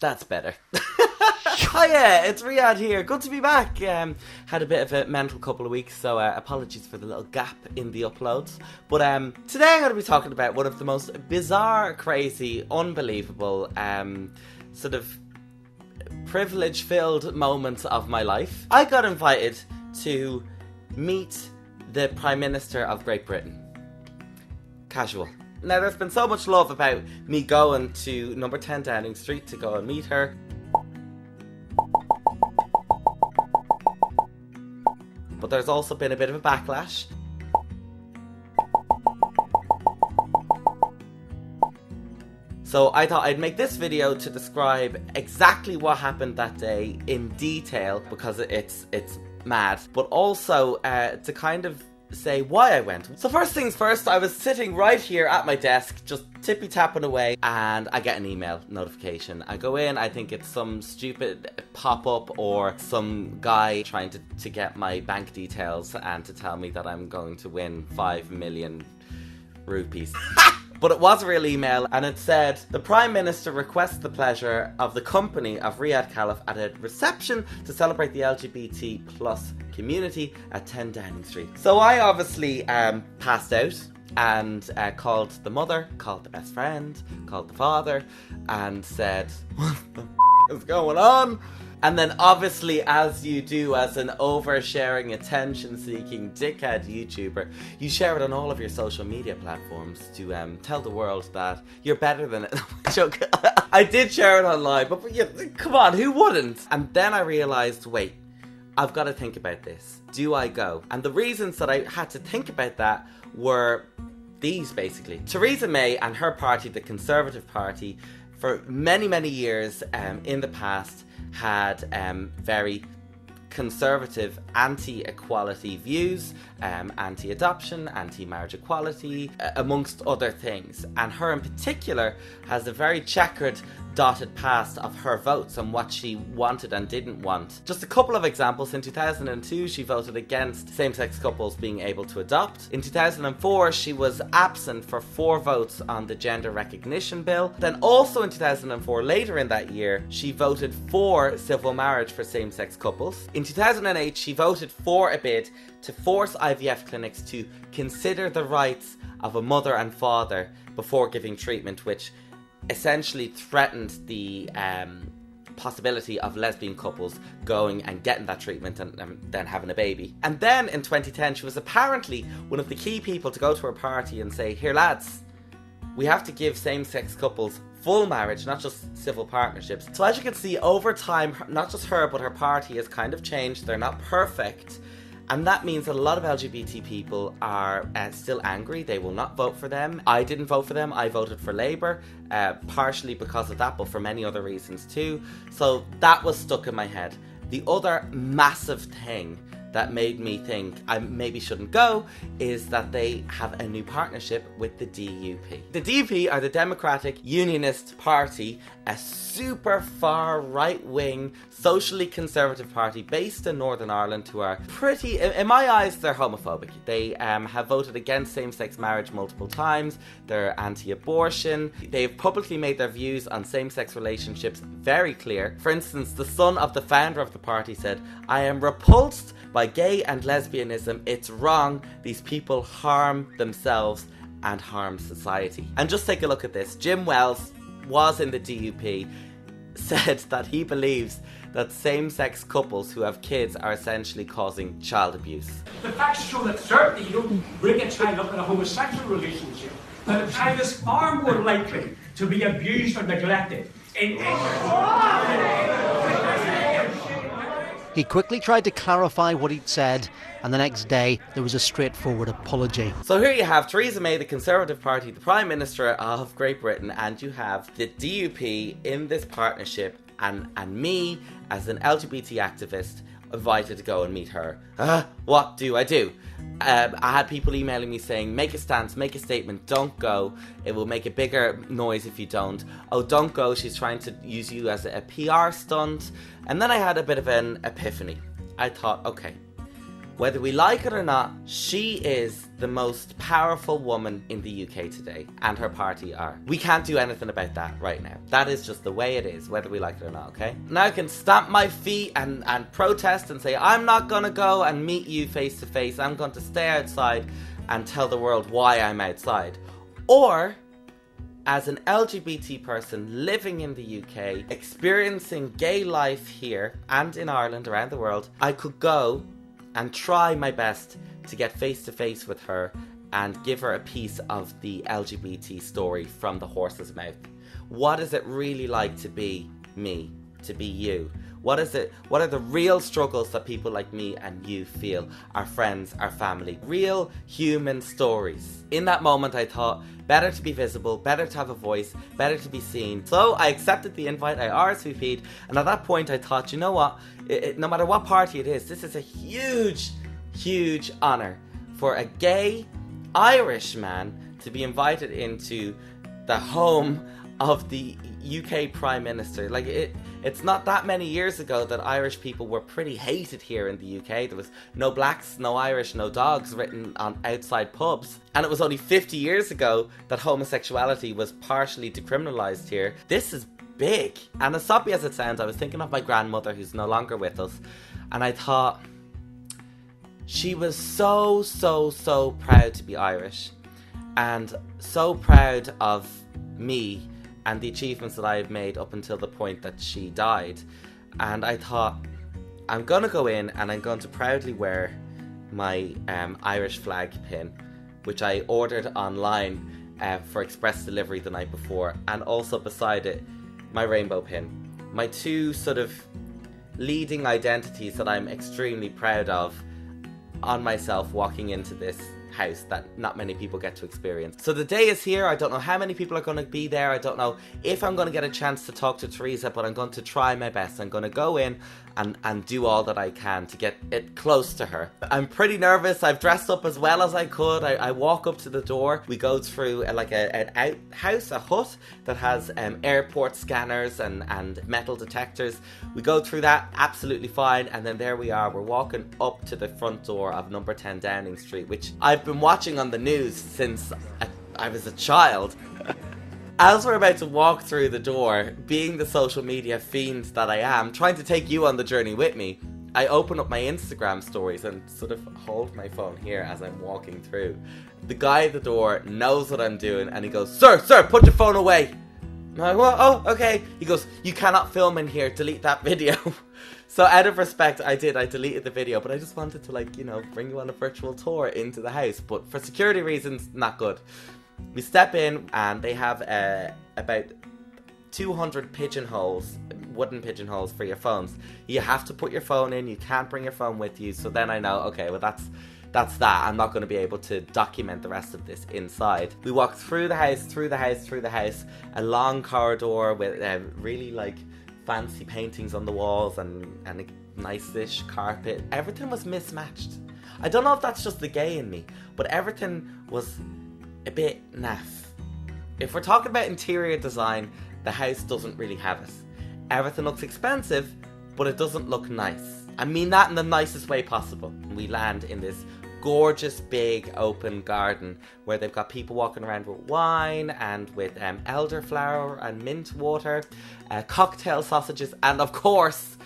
That's better. Oh yeah, it's Riyadh here. Good to be back. Had a bit of a mental couple of weeks, so apologies for the little gap in the uploads. But today I'm going to be talking about one of the most bizarre, crazy, unbelievable, sort of privilege-filled moments of my life. I got invited to meet the Prime Minister of Great Britain. Casual. Now, there's been so much love about me going to number 10 Downing Street to go and meet her. But there's also been a bit of a backlash. So I thought I'd make this video to describe exactly what happened that day in detail, because it's mad, but also to kind of say why I went. So first things first, I was sitting right here at my desk, just tippy-tapping away, and I get an email notification. I go in, I think it's some stupid pop-up or some guy trying to get my bank details and to tell me that I'm going to win 5 million rupees. But it was a real email, and it said, the Prime Minister requests the pleasure of the company of Riyadh Khalaf at a reception to celebrate the LGBT plus community at 10 Downing Street. So I obviously passed out and called the mother, called the best friend, called the father, and said, what the is going on? And then obviously, as you do as an oversharing, attention-seeking, dickhead YouTuber, you share it on all of your social media platforms to tell the world that you're better than it. Joke. I did share it online, but yeah, come on, who wouldn't? And then I realised, wait, I've got to think about this. Do I go? And the reasons that I had to think about that were these, basically. Theresa May and her party, the Conservative Party, for many, many years in the past, had very conservative anti-equality views, anti-adoption, anti-marriage equality, amongst other things. And her in particular has a very checkered, dotted past of her votes and what she wanted and didn't want. Just a couple of examples. In 2002, she voted against same-sex couples being able to adopt. In 2004, she was absent for 4 votes on the gender recognition bill. Then also in 2004, later in that year, she voted for civil marriage for same-sex couples. In 2008, she voted for a bid to force IVF clinics to consider the rights of a mother and father before giving treatment, which essentially threatened the possibility of lesbian couples going and getting that treatment and then having a baby. And then in 2010, she was apparently one of the key people to go to her party and say, here lads, we have to give same-sex couples full marriage, not just civil partnerships. So as you can see, over time, not just her, but her party has kind of changed. They're not perfect. And that means that a lot of LGBT people are still angry. They will not vote for them. I didn't vote for them. I voted for Labour, partially because of that, but for many other reasons too. So that was stuck in my head. The other massive thing that made me think I maybe shouldn't go is that they have a new partnership with the DUP. The DUP are the Democratic Unionist Party, a super far right-wing, socially conservative party based in Northern Ireland who are pretty, in my eyes, they're homophobic. They have voted against same-sex marriage multiple times. They're anti-abortion. They've publicly made their views on same-sex relationships very clear. For instance, the son of the founder of the party said, I am repulsed by gay and lesbianism. It's wrong. These people harm themselves and harm society. And just take a look at this. Jim Wells was in the DUP, said that he believes that same-sex couples who have kids are essentially causing child abuse. The facts show that certainly you don't bring a child up in a homosexual relationship, that a child is far more likely to be abused or neglected. He quickly tried to clarify what he'd said, and the next day there was a straightforward apology. So here you have Theresa May, the Conservative Party, the Prime Minister of Great Britain, and you have the DUP in this partnership, and me, as an LGBT activist, invited to go and meet her. What do I do? I had people emailing me saying, make a stance, make a statement, don't go. It will make a bigger noise if you don't. Oh, don't go, she's trying to use you as a PR stunt. And then I had a bit of an epiphany. I thought, okay, Whether we like it or not, she is the most powerful woman in the UK today, and her party are. We can't do anything about that right now. That is just the way it is, whether we like it or not, okay? Now I can stamp my feet and protest and say, I'm not gonna go and meet you face to face. I'm going to stay outside and tell the world why I'm outside. Or, as an LGBT person living in the UK, experiencing gay life here and in Ireland, around the world, I could go and try my best to get face to face with her and give her a piece of the LGBT story from the horse's mouth. What is it really like to be me, to be you? What are the real struggles that people like me and you feel, our friends, our family? Real human stories. In that moment I thought, better to be visible, better to have a voice, better to be seen. So I accepted the invite, I RSVP'd, and at that point I thought, you know what, no matter what party it is, this is a huge, huge honour for a gay Irish man to be invited into the home of the UK Prime Minister. Like, it's not that many years ago that Irish people were pretty hated here in the UK. There was no blacks, no Irish, no dogs written on outside pubs. And it was only 50 years ago that homosexuality was partially decriminalised here. This is big. And as soppy as it sounds, I was thinking of my grandmother, who's no longer with us, and I thought, she was so, so, so proud to be Irish, and so proud of me and the achievements that I have made up until the point that she died. And I thought, I'm going to go in and I'm going to proudly wear my Irish flag pin, which I ordered online for express delivery the night before, and also beside it, my rainbow pin. My two sort of leading identities that I'm extremely proud of on myself walking into this house that not many people get to experience. So the day is here. I don't know how many people are going to be there. I don't know if I'm going to get a chance to talk to Teresa, but I'm going to try my best. I'm going to go in and do all that I can to get it close to her. I'm pretty nervous. I've dressed up as well as I could. I walk up to the door. We go through an outhouse, a hut that has airport scanners and metal detectors. We go through that absolutely fine, and then there we are. We're walking up to the front door of number 10 Downing Street, which I've been watching on the news since I was a child. As we're about to walk through the door, being the social media fiend that I am, trying to take you on the journey with me, I open up my Instagram stories and sort of hold my phone here as I'm walking through. The guy at the door knows what I'm doing and he goes, Sir, put your phone away. I'm like, well, oh, okay. He goes, you cannot film in here, delete that video. So out of respect, I deleted the video, but I just wanted to bring you on a virtual tour into the house. But for security reasons, not good. We step in and they have about 200 pigeonholes, wooden pigeonholes for your phones. You have to put your phone in, you can't bring your phone with you. So then I know, okay, well that's that. I'm not going to be able to document the rest of this inside. We walk through the house, a long corridor with really fancy paintings on the walls and a nice-ish carpet. Everything was mismatched. I don't know if that's just the gay in me, but everything was a bit naff. If we're talking about interior design, the house doesn't really have it. Everything looks expensive, but it doesn't look nice. I mean that in the nicest way possible. We land in this gorgeous big open garden where they've got people walking around with wine and with elderflower and mint water, cocktail sausages, and of course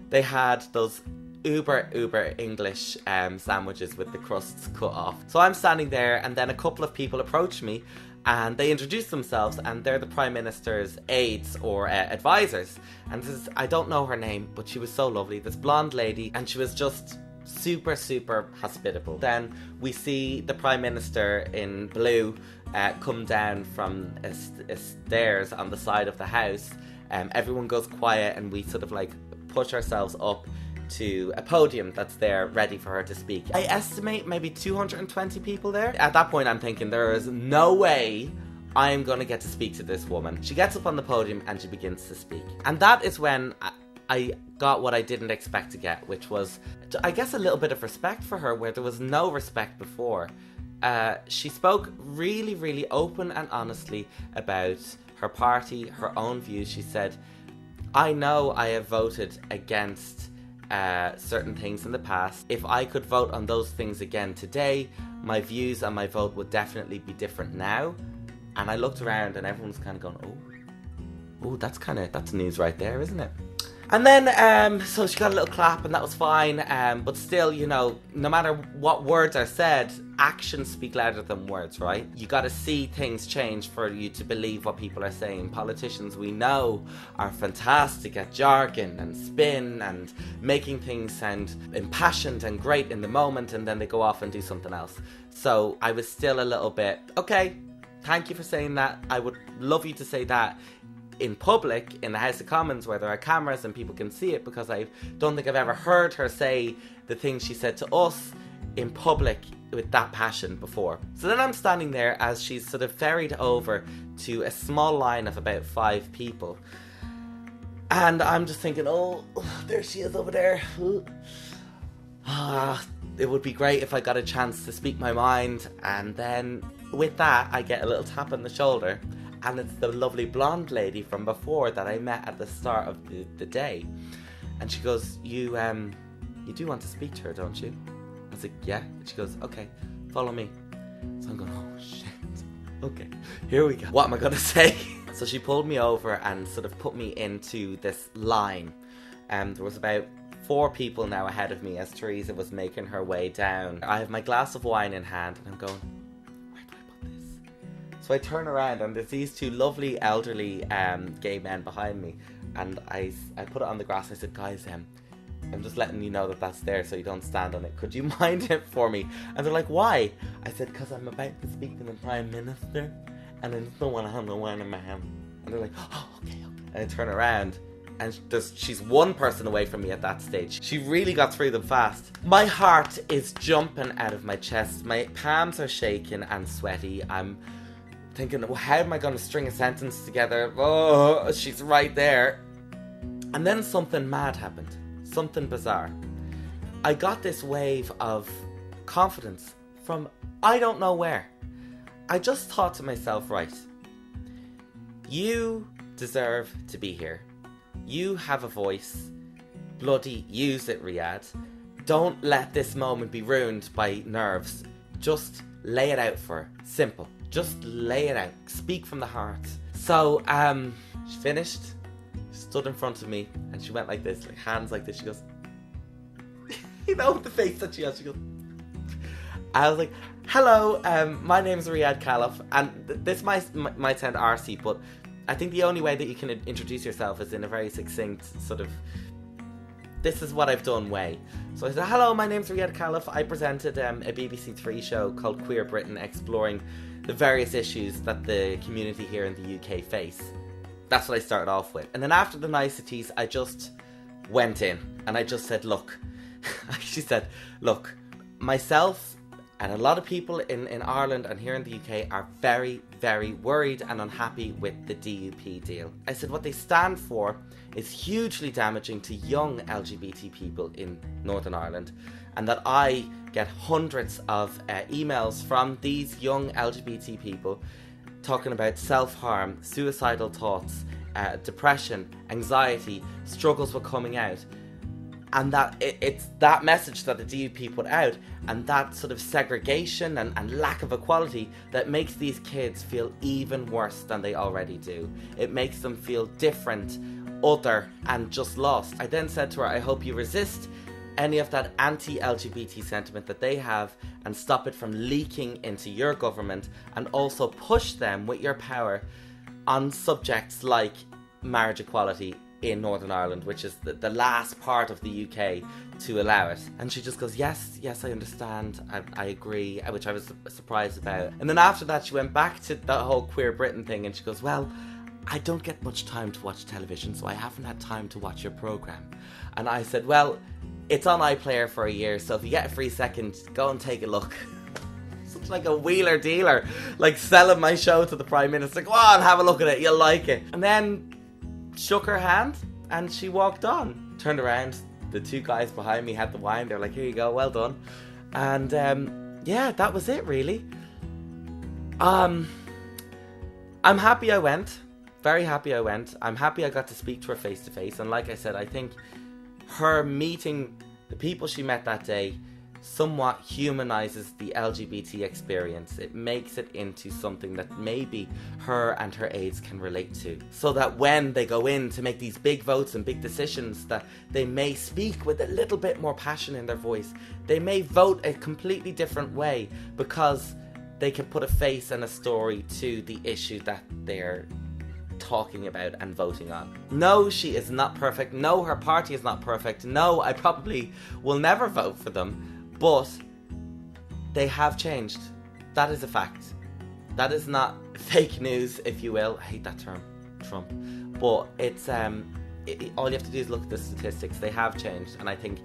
they had those uber English sandwiches with the crusts cut off. So I'm standing there and then a couple of people approach me and they introduce themselves and they're the Prime Minister's aides or advisors. And this is, I don't know her name, but she was so lovely, this blonde lady, and she was just super hospitable. Then we see the Prime Minister in blue come down from a stairs on the side of the house. Everyone goes quiet and we sort of push ourselves up to a podium that's there ready for her to speak. I estimate maybe 220 people there. At that point I'm thinking there is no way I'm going to get to speak to this woman. She gets up on the podium and she begins to speak. And that is when I got what I didn't expect to get, which was, I guess, a little bit of respect for her where there was no respect before. She spoke really open and honestly about her party, her own views. She said, I know I have voted against certain things in the past. If I could vote on those things again today, my views and my vote would definitely be different now. And I looked around and everyone's kind of going, oh, that's news right there, isn't it? And then, so she got a little clap and that was fine, but still, you know, no matter what words are said, actions speak louder than words, right? You gotta see things change for you to believe what people are saying. Politicians, we know, are fantastic at jargon and spin and making things sound impassioned and great in the moment, and then they go off and do something else. So I was still a little bit, okay, thank you for saying that. I would love you to say that in public, in the House of Commons, where there are cameras and people can see it, because I don't think I've ever heard her say the things she said to us in public with that passion before. So then I'm standing there as she's sort of ferried over to a small line of about 5 people. And I'm just thinking, oh, there she is over there. It would be great if I got a chance to speak my mind. And then with that, I get a little tap on the shoulder. And it's the lovely blonde lady from before that I met at the start of the day. And she goes, you do want to speak to her, don't you? I was like, yeah. And she goes, okay, follow me. So I'm going, oh shit. Okay, here we go. What am I going to say? So she pulled me over and sort of put me into this line. There was about 4 people now ahead of me as Teresa was making her way down. I have my glass of wine in hand and I'm going, so I turn around and there's these 2 lovely elderly gay men behind me, and I put it on the grass. I said, guys, I'm just letting you know that that's there so you don't stand on it. Could you mind it for me? And they're like, why? I said, because I'm about to speak to the Prime Minister and I just don't want to have no wine in my hand. And they're like, oh, okay. And I turn around and she's 1 person away from me at that stage. She really got through them fast. My heart is jumping out of my chest. My palms are shaking and sweaty. I'm thinking, well, how am I going to string a sentence together? Oh, she's right there. And then something mad happened. Something bizarre. I got this wave of confidence from I don't know where. I just thought to myself, right, you deserve to be here. You have a voice. Bloody use it, Riyadh. Don't let this moment be ruined by nerves. Just lay it out for her. Simple. Just lay it out. Speak from the heart. So, she finished, stood in front of me, and she went like this, like hands like this. She goes, you know, the face that she has. She goes, I was like, hello, my name's Riyadh Khalaf, and this might sound arsey, but I think the only way that you can introduce yourself is in a very succinct sort of, this is what I've done way. So I said, hello, my name's Riyadh Khalaf. I presented a BBC 3 show called Queer Britain, exploring the various issues that the community here in the UK face. That's what I started off with. And then after the niceties, I just went in and I just said, look, she said, look, myself and a lot of people in Ireland and here in the UK are very, very worried and unhappy with the DUP deal. I said what they stand for is hugely damaging to young LGBT people in Northern Ireland, and that I get hundreds of emails from these young LGBT people talking about self-harm, suicidal thoughts, depression, anxiety, struggles with coming out. And that it's that message that the DUP put out, and that sort of segregation and lack of equality that makes these kids feel even worse than they already do. It makes them feel different, other, and just lost. I then said to her, I hope you resist any of that anti-LGBT sentiment that they have and stop it from leaking into your government, and also push them with your power on subjects like marriage equality in Northern Ireland, which is the last part of the UK to allow it. And she just goes, yes, I understand, I agree, which I was surprised about. And then after that she went back to the whole Queer Britain thing, and she goes, well, I don't get much time to watch television, so I haven't had time to watch your programme. And I said, well, it's on iPlayer for a year, so if you get a free second, go and take a look. Such like a wheeler dealer, like selling my show to the Prime Minister. Go on, have a look at it, you'll like it. And then shook her hand and she walked on. Turned around, the 2 guys behind me had the wine. They're like, here you go, well done. And yeah, that was it really. I'm happy I went. Very happy I went. I'm happy I got to speak to her face to face. And like I said, I think her meeting the people she met that day somewhat humanizes the LGBT experience. It makes it into something that maybe her and her aides can relate to. So that when they go in to make these big votes and big decisions, that they may speak with a little bit more passion in their voice. They may vote a completely different way because they can put a face and a story to the issue that they're talking about and voting on. No, she is not perfect. No, her party is not perfect. No, I probably will never vote for them. But they have changed. That is a fact. That is not fake news, if you will. I hate that term, Trump. But it's all you have to do is look at the statistics. They have changed, and I think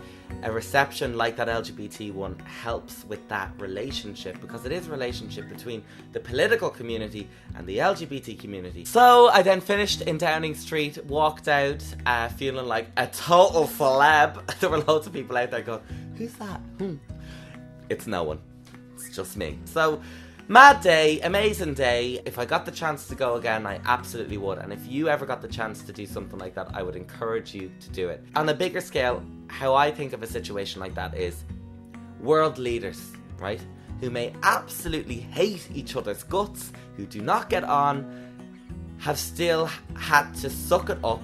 a reception like that LGBT one helps with that relationship, because it is a relationship between the political community and the LGBT community. So I then finished in Downing Street, walked out feeling like a total celeb. There were loads of people out there going, who's that? It's no one. It's just me. So, mad day, amazing day. If I got the chance to go again, I absolutely would. And if you ever got the chance to do something like that, I would encourage you to do it. On a bigger scale, how I think of a situation like that is world leaders, right? Who may absolutely hate each other's guts, who do not get on, have still had to suck it up,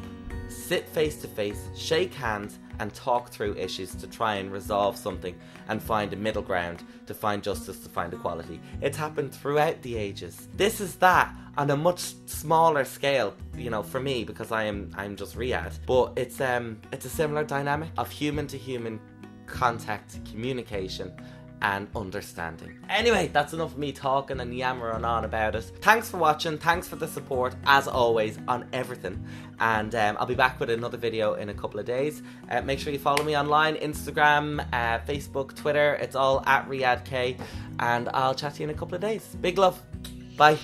sit face to face, shake hands, and talk through issues to try and resolve something and find a middle ground, to find justice, to find equality. It's happened throughout the ages. This is that on a much smaller scale, you know, for me, because I'm just Riyadh. But it's a similar dynamic of human to human contact, communication, and understanding. Anyway, that's enough of me talking and yammering on about it. Thanks for watching, thanks for the support, as always, on everything. And I'll be back with another video in a couple of days. Make sure you follow me online, Instagram, Facebook, Twitter. It's all at RiyadhK. And I'll chat to you in a couple of days. Big love. Bye.